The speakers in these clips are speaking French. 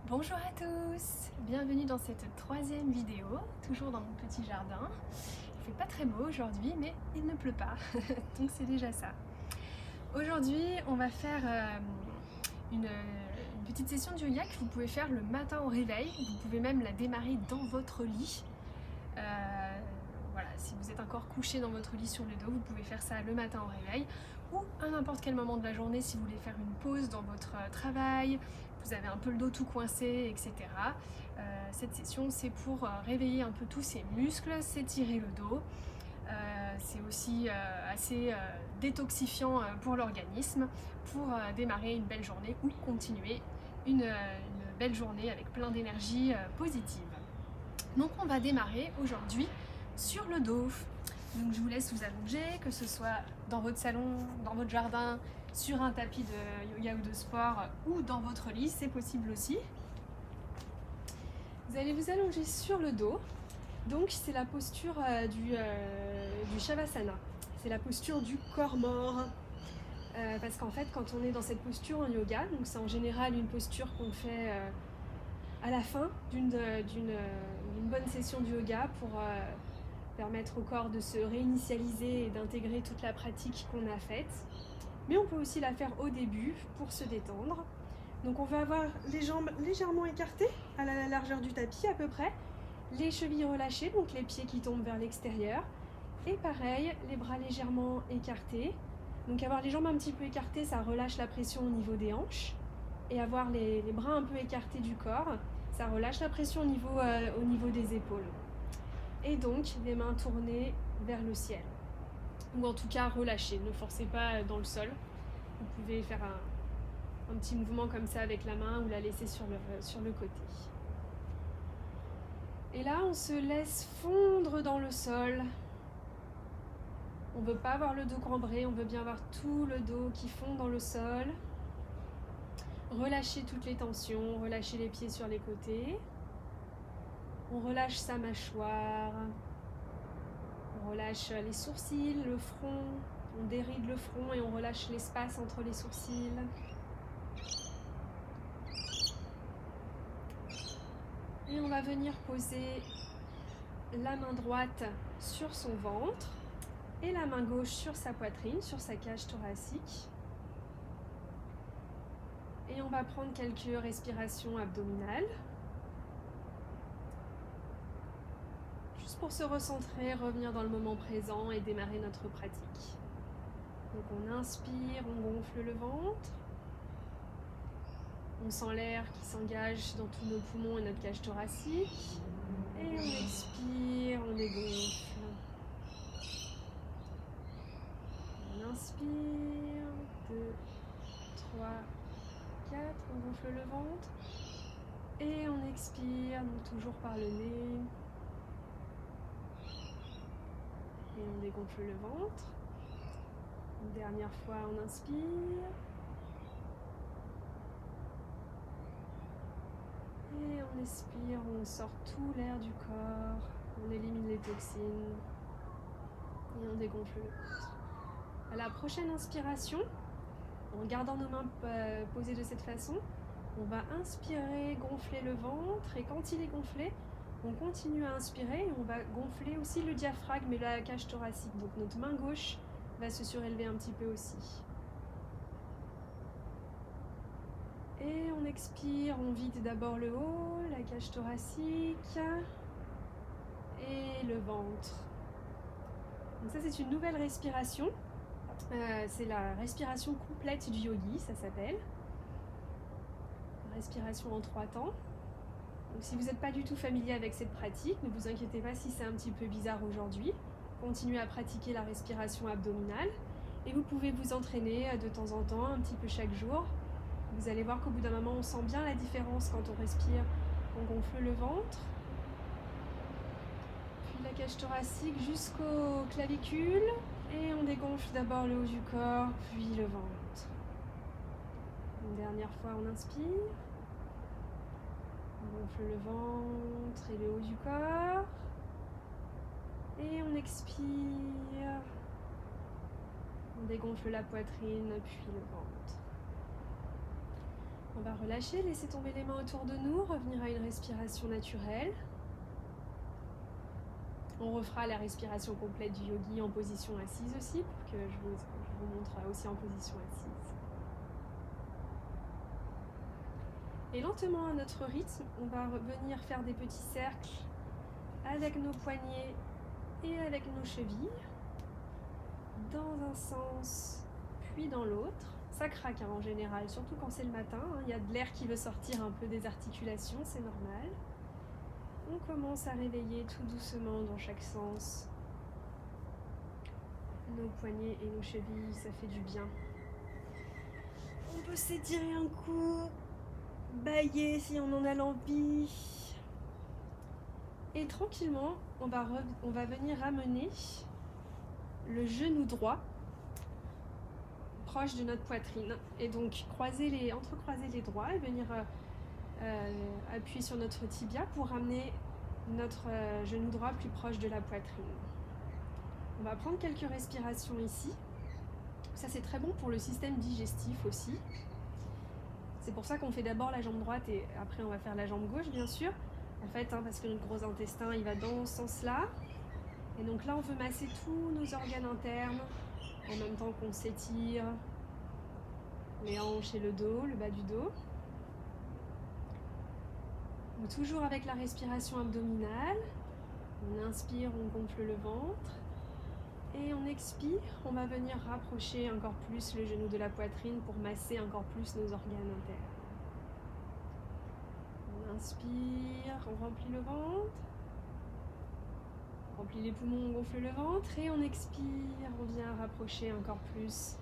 Bonjour à tous, bienvenue dans cette troisième vidéo, toujours dans mon petit jardin. Il fait pas très beau aujourd'hui, mais il ne pleut pas, donc c'est déjà ça. Aujourd'hui, on va faire une petite session de yoga que vous pouvez faire le matin au réveil. Vous pouvez même la démarrer dans votre lit. Voilà, si vous êtes encore couché dans votre lit sur le dos, vous pouvez faire ça le matin au réveil ou à n'importe quel moment de la journée si vous voulez faire une pause dans votre travail, vous avez un peu le dos tout coincé, etc. Cette session, c'est pour réveiller un peu tous ces muscles, s'étirer le dos. C'est aussi assez détoxifiant pour l'organisme, pour démarrer une belle journée ou continuer une belle journée avec plein d'énergie positive. Donc on va démarrer aujourd'hui sur le dos. Donc je vous laisse vous allonger, que ce soit dans votre salon, dans votre jardin, sur un tapis de yoga ou de sport ou dans votre lit, c'est possible aussi. Vous allez vous allonger sur le dos. Donc c'est la posture du Shavasana. C'est la posture du corps mort. Parce qu'en fait, quand on est dans cette posture en yoga, donc c'est en général une posture qu'on fait à la fin d'une bonne session de yoga pour permettre au corps de se réinitialiser et d'intégrer toute la pratique qu'on a faite. Mais on peut aussi la faire au début pour se détendre. Donc on va avoir les jambes légèrement écartées à la largeur du tapis à peu près, les chevilles relâchées, donc les pieds qui tombent vers l'extérieur, et pareil, les bras légèrement écartés. Donc avoir les jambes un petit peu écartées, ça relâche la pression au niveau des hanches, et avoir les bras un peu écartés du corps, ça relâche la pression au niveau des épaules. Et donc les mains tournées vers le ciel, ou en tout cas relâchées, ne forcez pas dans le sol. Vous pouvez faire un petit mouvement comme ça avec la main ou la laisser sur le côté. Et là, on se laisse fondre dans le sol. On ne veut pas avoir le dos cambré, on veut bien avoir tout le dos qui fond dans le sol. Relâchez toutes les tensions, relâchez les pieds sur les côtés. On relâche sa mâchoire. On relâche les sourcils, le front. On déride le front et on relâche l'espace entre les sourcils. Et on va venir poser la main droite sur son ventre et la main gauche sur sa poitrine, sur sa cage thoracique. Et on va prendre quelques respirations abdominales. Juste pour se recentrer, revenir dans le moment présent et démarrer notre pratique. Donc on inspire, on gonfle le ventre. On sent l'air qui s'engage dans tous nos poumons et notre cage thoracique. Et on expire, on dégonfle. On inspire, 2, 3, 4, on gonfle le ventre. Et on expire, donc toujours par le nez. Et on dégonfle le ventre. Une dernière fois, on inspire. Et on expire, on sort tout l'air du corps. On élimine les toxines. Et on dégonfle le ventre. À la prochaine inspiration, en gardant nos mains posées de cette façon, on va inspirer, gonfler le ventre. Et quand il est gonflé, on continue à inspirer et on va gonfler aussi le diaphragme et la cage thoracique. Donc notre main gauche va se surélever un petit peu aussi. Et on expire, on vide d'abord le haut, la cage thoracique et le ventre. Donc ça c'est une nouvelle respiration. C'est la respiration complète du yogi, ça s'appelle. Respiration en 3 temps. Donc si vous n'êtes pas du tout familier avec cette pratique, ne vous inquiétez pas si c'est un petit peu bizarre aujourd'hui. Continuez à pratiquer la respiration abdominale et vous pouvez vous entraîner de temps en temps, un petit peu chaque jour. Vous allez voir qu'au bout d'un moment, on sent bien la différence quand on respire. On gonfle le ventre, puis la cage thoracique jusqu'aux clavicules et on dégonfle d'abord le haut du corps, puis le ventre. Une dernière fois, on inspire. On gonfle le ventre et le haut du corps. Et on expire. On dégonfle la poitrine, puis le ventre. On va relâcher, laisser tomber les mains autour de nous, revenir à une respiration naturelle. On refera la respiration complète du yogi en position assise aussi, pour que je vous montre aussi en position assise. Et lentement à notre rythme, on va venir faire des petits cercles avec nos poignets et avec nos chevilles, dans un sens puis dans l'autre. Ça craque en général, surtout quand c'est le matin, il y a de l'air qui veut sortir un peu des articulations, c'est normal. On commence à réveiller tout doucement dans chaque sens nos poignets et nos chevilles, ça fait du bien. On peut s'étirer un coup, bâiller si on en a l'envie. Et tranquillement, on va venir ramener le genou droit proche de notre poitrine. Et donc entrecroiser les doigts et venir appuyer sur notre tibia pour ramener notre genou droit plus proche de la poitrine. On va prendre quelques respirations ici. Ça c'est très bon pour le système digestif aussi. C'est pour ça qu'on fait d'abord la jambe droite et après on va faire la jambe gauche bien sûr. En fait, parce que notre gros intestin il va dans ce sens-là. Et donc là on veut masser tous nos organes internes en même temps qu'on s'étire les hanches et le dos, le bas du dos. Donc, toujours avec la respiration abdominale. On inspire, on gonfle le ventre. Et on expire, on va venir rapprocher encore plus le genou de la poitrine pour masser encore plus nos organes internes. On inspire, on remplit le ventre. On remplit les poumons, on gonfle le ventre. Et on expire, on vient rapprocher encore plus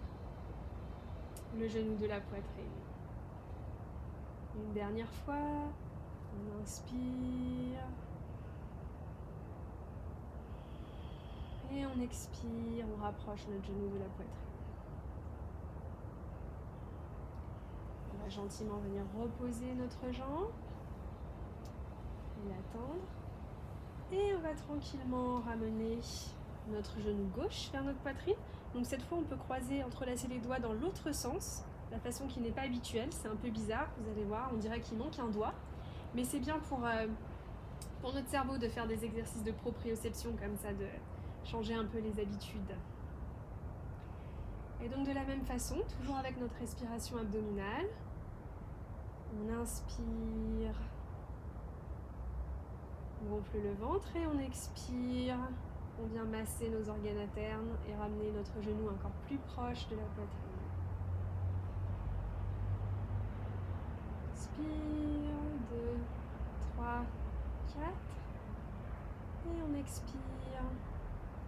le genou de la poitrine. Une dernière fois, on inspire. Et on expire, on rapproche notre genou de la poitrine. On va gentiment venir reposer notre jambe et l'attendre. Et on va tranquillement ramener notre genou gauche vers notre poitrine. Donc cette fois, on peut entrelacer les doigts dans l'autre sens, la façon qui n'est pas habituelle. C'est un peu bizarre, vous allez voir, on dirait qu'il manque un doigt. Mais c'est bien pour notre cerveau de faire des exercices de proprioception comme ça, de changer un peu les habitudes. Et donc de la même façon, toujours avec notre respiration abdominale, on inspire, on gonfle le ventre et on expire. On vient masser nos organes internes et ramener notre genou encore plus proche de la poitrine. Inspire, 2, 3, 4. Et on expire.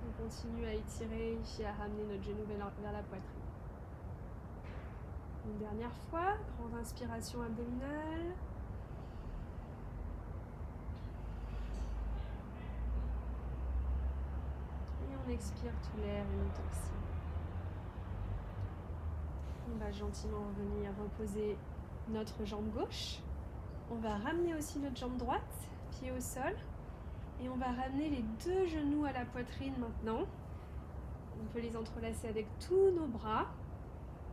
On continue à étirer et à ramener notre genou vers la poitrine. Une dernière fois, grande inspiration abdominale. Et on expire tout l'air et nos toxines. On va gentiment revenir reposer notre jambe gauche. On va ramener aussi notre jambe droite, pied au sol. Et on va ramener les deux genoux à la poitrine maintenant. On peut les entrelacer avec tous nos bras.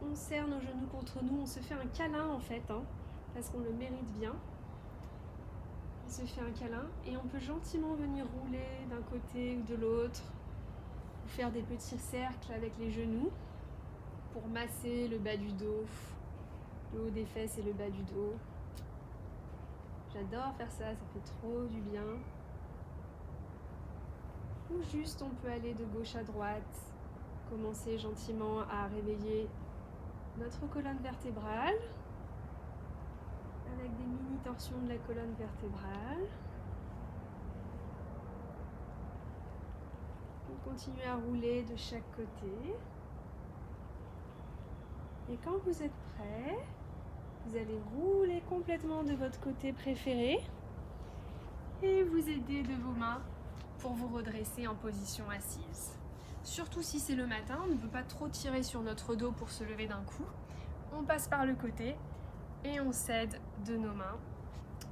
On serre nos genoux contre nous. On se fait un câlin en fait, parce qu'on le mérite bien. On se fait un câlin et on peut gentiment venir rouler d'un côté ou de l'autre. Ou faire des petits cercles avec les genoux pour masser le bas du dos, le haut des fesses et le bas du dos. J'adore faire ça, ça fait trop du bien. Ou juste on peut aller de gauche à droite, commencer gentiment à réveiller notre colonne vertébrale avec des mini torsions de la colonne vertébrale. On continue à rouler de chaque côté. Et quand vous êtes prêt, vous allez rouler complètement de votre côté préféré et vous aider de vos mains pour vous redresser en position assise. Surtout si c'est le matin, on ne peut pas trop tirer sur notre dos pour se lever d'un coup. On passe par le côté et on s'aide de nos mains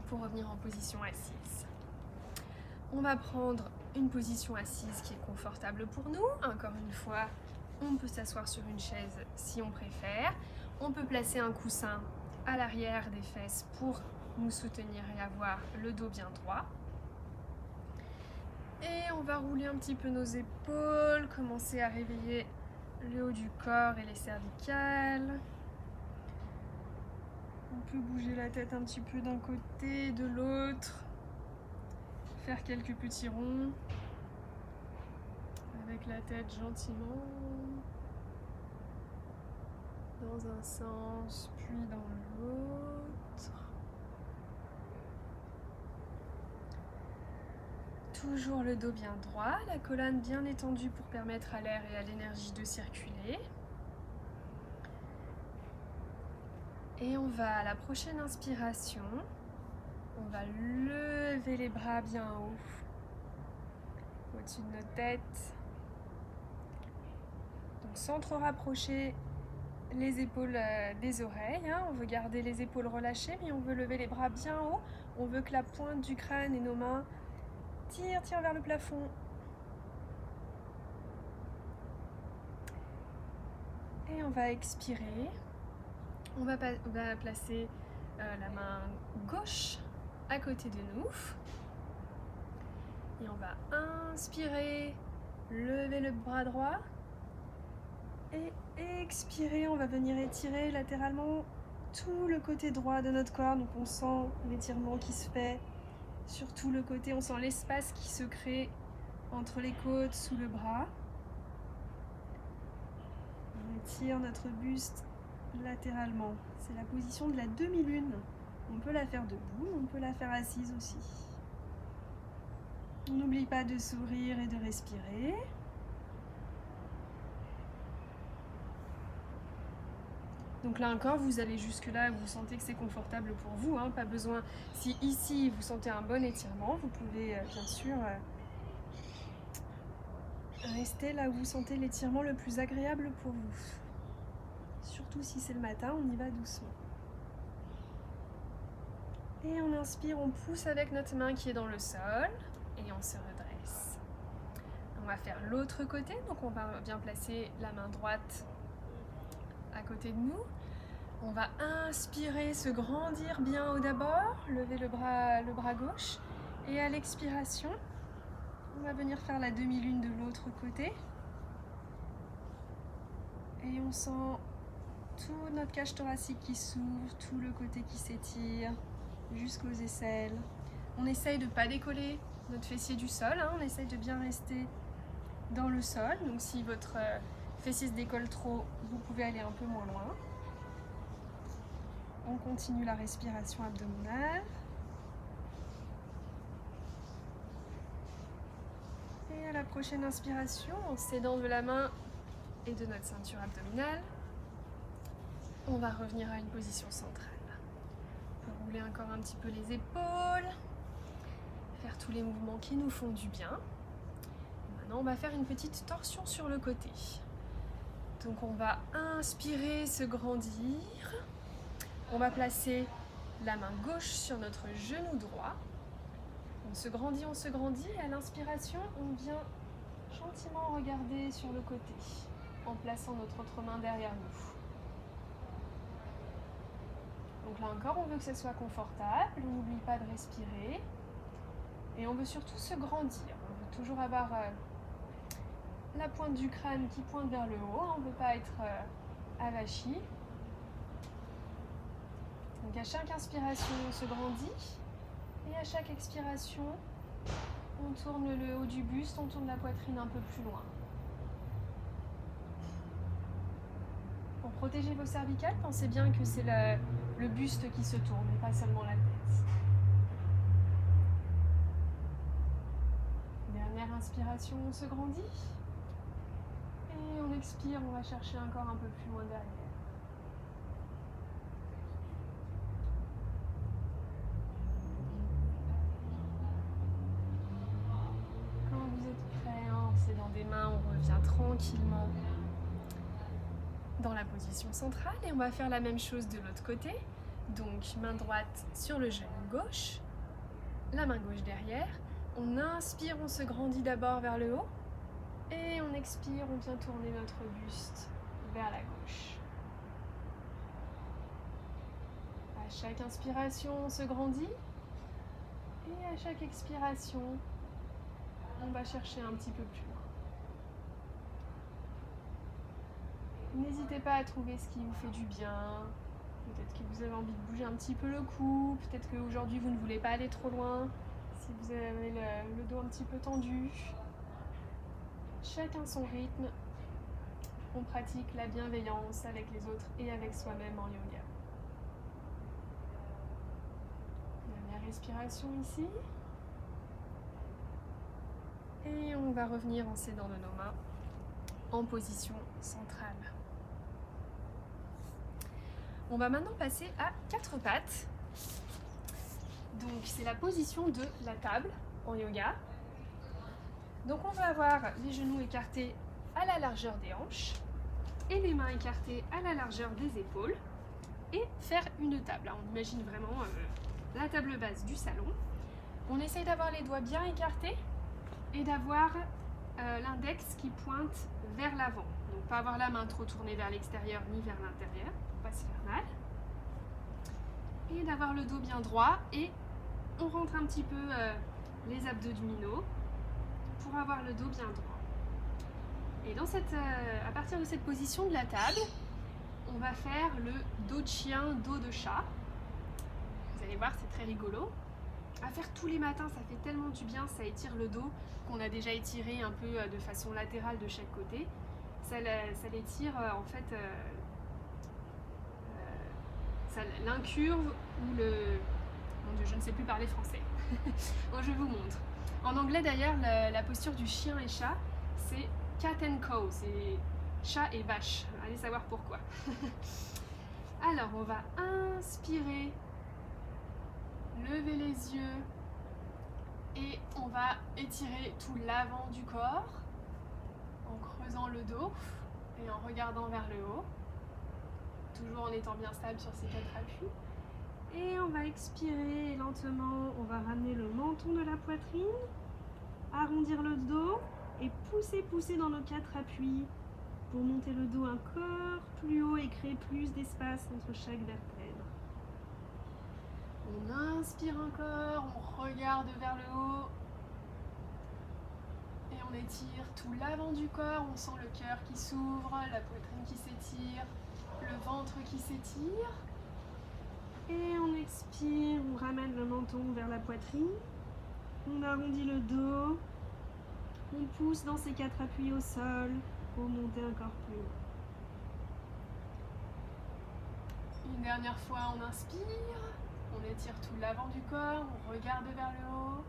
pour revenir en position assise. On va prendre une position assise qui est confortable pour nous. Encore une fois, on peut s'asseoir sur une chaise si on préfère. On peut placer un coussin à l'arrière des fesses pour nous soutenir et avoir le dos bien droit. Et on va rouler un petit peu nos épaules, commencer à réveiller le haut du corps et les cervicales. On peut bouger la tête un petit peu d'un côté, de l'autre. Faire quelques petits ronds avec la tête gentiment dans un sens puis dans l'autre. Toujours le dos bien droit, la colonne bien étendue pour permettre à l'air et à l'énergie de circuler. Et on va à la prochaine inspiration, on va lever les bras bien haut, au-dessus de notre tête. Donc sans trop rapprocher les épaules des oreilles, on veut garder les épaules relâchées, mais on veut lever les bras bien haut. On veut que la pointe du crâne et nos mains tirent vers le plafond. Et on va expirer. On va placer la main gauche à côté de nous. Et on va inspirer, lever le bras droit. Et expirer, on va venir étirer latéralement tout le côté droit de notre corps. Donc on sent l'étirement qui se fait sur tout le côté. On sent l'espace qui se crée entre les côtes, sous le bras. On étire notre buste latéralement. C'est la position de la demi-lune. On peut la faire debout, on peut la faire assise aussi. On n'oublie pas de sourire et de respirer. Donc là encore, vous allez jusque là, vous sentez que c'est confortable pour vous, pas besoin. Si ici vous sentez un bon étirement, vous pouvez bien sûr rester là où vous sentez l'étirement le plus agréable pour vous. Surtout si c'est le matin, on y va doucement. Et on inspire, on pousse avec notre main qui est dans le sol et on se redresse. On va faire l'autre côté, donc on va bien placer la main droite à côté de nous. On va inspirer, se grandir bien haut d'abord, lever le bras gauche. Et à l'expiration, on va venir faire la demi-lune de l'autre côté. Et on sent toute notre cage thoracique qui s'ouvre, tout le côté qui s'étire jusqu'aux aisselles. On essaye de ne pas décoller notre fessier du sol, on essaye de bien rester dans le sol. Donc si votre fessier se décolle trop, vous pouvez aller un peu moins loin. On continue la respiration abdominale. Et à la prochaine inspiration, en s'aidant de la main et de notre ceinture abdominale, on va revenir à une position centrale. On peut rouler encore un petit peu les épaules, faire tous les mouvements qui nous font du bien. Et maintenant, on va faire une petite torsion sur le côté. Donc on va inspirer, se grandir. On va placer la main gauche sur notre genou droit. On se grandit, et à l'inspiration, on vient gentiment regarder sur le côté en plaçant notre autre main derrière nous. Donc là encore, on veut que ce soit confortable, on n'oublie pas de respirer et on veut surtout se grandir. On veut toujours avoir la pointe du crâne qui pointe vers le haut, on ne veut pas être avachi. Donc à chaque inspiration, on se grandit et à chaque expiration, on tourne le haut du buste, on tourne la poitrine un peu plus loin. Pour protéger vos cervicales, pensez bien que c'est le buste qui se tourne et pas seulement la tête. Dernière inspiration, on se grandit. Et on expire, on va chercher encore un peu plus loin derrière. Quand vous êtes prêt, c'est dans des mains, on revient tranquillement dans la position centrale et on va faire la même chose de l'autre côté. Donc main droite sur le genou gauche, la main gauche derrière. On inspire, on se grandit d'abord vers le haut et on expire, on vient tourner notre buste vers la gauche. chaque inspiration, on se grandit. Et à chaque expiration, on va chercher un petit peu plus loin. N'hésitez pas à trouver ce qui vous fait du bien. Peut-être que vous avez envie de bouger un petit peu le cou. Peut-être qu'aujourd'hui, vous ne voulez pas aller trop loin. Si vous avez le dos un petit peu tendu. Chacun son rythme. On pratique la bienveillance avec les autres et avec soi-même en yoga. Dernière respiration ici. Et on va revenir en s'aidant de nos mains en position centrale. On va maintenant passer à 4 pattes. Donc c'est la position de la table en yoga. Donc on va avoir les genoux écartés à la largeur des hanches et les mains écartées à la largeur des épaules et faire une table. Alors, on imagine vraiment la table basse du salon. On essaye d'avoir les doigts bien écartés et d'avoir l'index qui pointe vers l'avant. Donc pas avoir la main trop tournée vers l'extérieur ni vers l'intérieur, pour pas se faire mal. Et d'avoir le dos bien droit et on rentre un petit peu les abdominaux pour avoir le dos bien droit. Et à partir de cette position de la table, on va faire le dos de chien, dos de chat. Vous allez voir, c'est très rigolo. À faire tous les matins, ça fait tellement du bien, ça étire le dos qu'on a déjà étiré un peu de façon latérale de chaque côté. Ça l'étire en fait, ça l'incurve ou le... Mon Dieu, je ne sais plus parler français. Bon, je vous montre. En anglais d'ailleurs, la posture du chien et chat, c'est cat and cow, c'est chat et vache. Allez savoir pourquoi. Alors, on va inspirer, lever les yeux et on va étirer tout l'avant du corps en creusant le dos et en regardant vers le haut, toujours en étant bien stable sur ces 4 appuis. Et on va expirer lentement, on va ramener le menton de la poitrine, arrondir le dos et pousser dans nos 4 appuis pour monter le dos encore plus haut et créer plus d'espace entre chaque vertèbre. On inspire encore, on regarde vers le haut et on étire tout l'avant du corps, on sent le cœur qui s'ouvre, la poitrine qui s'étire, le ventre qui s'étire. Et on expire, on ramène le menton vers la poitrine, on arrondit le dos, on pousse dans ces 4 appuis au sol pour monter encore plus haut. Une dernière fois, on inspire, on étire tout l'avant du corps, on regarde vers le haut.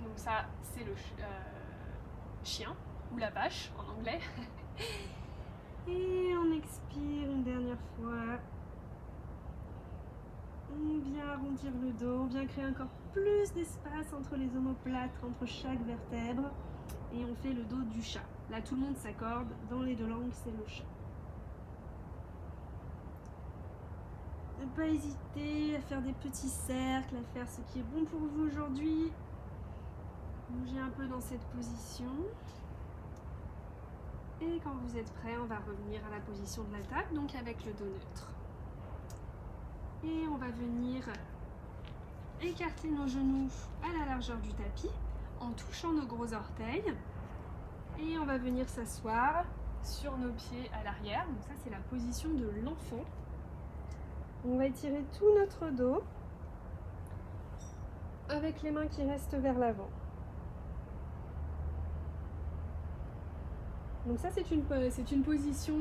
Donc ça, c'est le chien ou la vache en anglais. Et on expire une dernière fois. On vient arrondir le dos, on vient créer encore plus d'espace entre les omoplates, entre chaque vertèbre. Et on fait le dos du chat. Là, tout le monde s'accorde. Dans les 2 langues, c'est le chat. Ne pas hésiter à faire des petits cercles, à faire ce qui est bon pour vous aujourd'hui. Bougez un peu dans cette position. Et quand vous êtes prêt, on va revenir à la position de la table, donc avec le dos neutre. Et on va venir écarter nos genoux à la largeur du tapis en touchant nos gros orteils. Et on va venir s'asseoir sur nos pieds à l'arrière. Donc ça, c'est la position de l'enfant. On va étirer tout notre dos avec les mains qui restent vers l'avant. Donc ça, c'est une position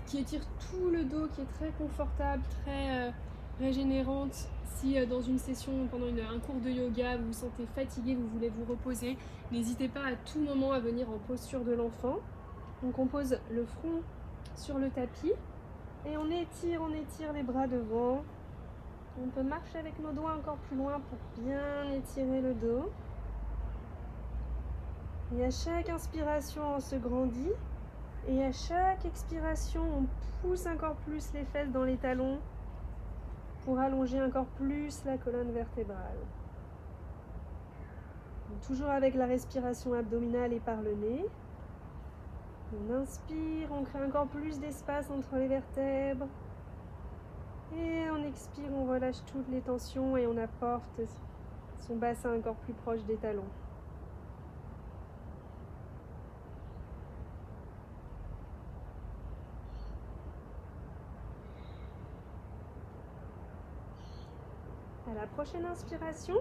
qui étire tout le dos, qui est très confortable, très régénérante. Si dans une session, pendant un cours de yoga, vous vous sentez fatigué, vous voulez vous reposer, n'hésitez pas à tout moment à venir en posture de l'enfant. Donc on pose le front sur le tapis et on étire les bras devant. On peut marcher avec nos doigts encore plus loin pour bien étirer le dos. Et à chaque inspiration, on se grandit. Et à chaque expiration, on pousse encore plus les fesses dans les talons pour allonger encore plus la colonne vertébrale. Donc, toujours avec la respiration abdominale et par le nez. On inspire, on crée encore plus d'espace entre les vertèbres. Et on expire, on relâche toutes les tensions et on apporte son bassin encore plus proche des talons. À la prochaine inspiration,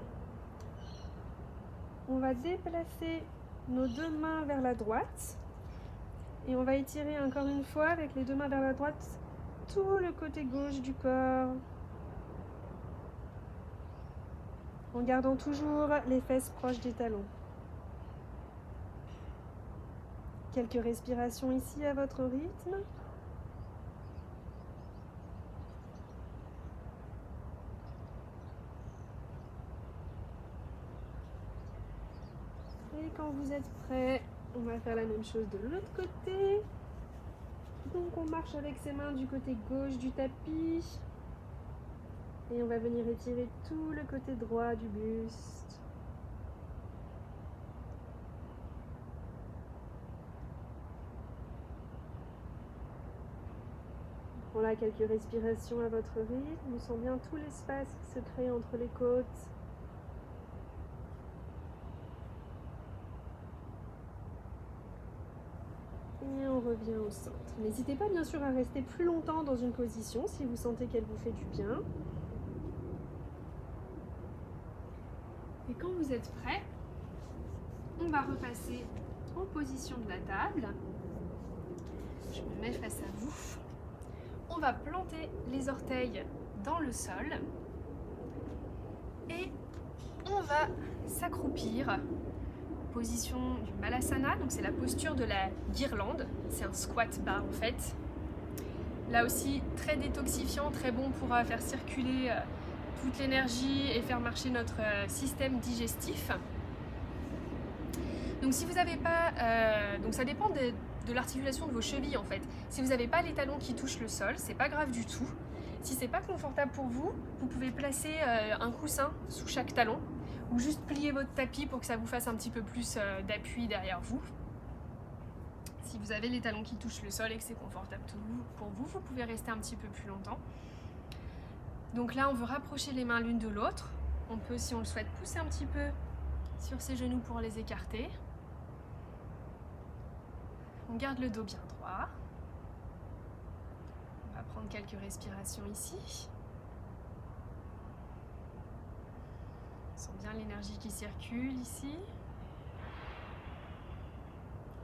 on va déplacer nos deux mains vers la droite et on va étirer encore une fois avec les deux mains vers la droite tout le côté gauche du corps en gardant toujours les fesses proches des talons. Quelques respirations ici à votre rythme. Et quand vous êtes prêts, on va faire la même chose de l'autre côté. Donc on marche avec ses mains du côté gauche du tapis. Et on va venir étirer tout le côté droit du buste. On a quelques respirations à votre rythme. On sent bien tout l'espace qui se crée entre les côtes. Et on revient au centre. N'hésitez pas bien sûr à rester plus longtemps dans une position si vous sentez qu'elle vous fait du bien. Et quand vous êtes prêts, on va repasser en position de la table. Je me mets face à vous. On va planter les orteils dans le sol et on va s'accroupir. Position du Malasana, donc c'est la posture de la guirlande, c'est un squat bas en fait. Là aussi très détoxifiant, très bon pour faire circuler toute l'énergie et faire marcher notre système digestif. Donc si vous n'avez pas, donc ça dépend de l'articulation de vos chevilles en fait. Si vous n'avez pas les talons qui touchent le sol, c'est pas grave du tout. Si c'est pas confortable pour vous, vous pouvez placer un coussin sous chaque talon ou juste plier votre tapis pour que ça vous fasse un petit peu plus d'appui derrière vous. Si vous avez les talons qui touchent le sol et que c'est confortable pour vous, vous pouvez rester un petit peu plus longtemps. Donc là, on veut rapprocher les mains l'une de l'autre. On peut, si on le souhaite, pousser un petit peu sur ses genoux pour les écarter. On garde le dos bien droit. On va prendre quelques respirations ici. On sent bien l'énergie qui circule ici.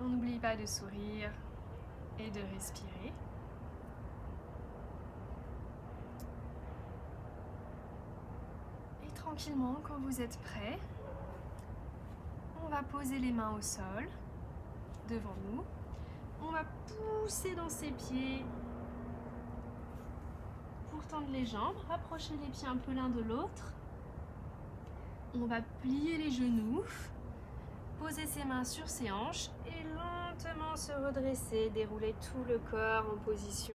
On n'oublie pas de sourire et de respirer. Et tranquillement, quand vous êtes prêts, on va poser les mains au sol, devant nous. On va pousser dans ses pieds pour tendre les jambes, rapprocher les pieds un peu l'un de l'autre. On va plier les genoux, poser ses mains sur ses hanches et lentement se redresser, dérouler tout le corps en position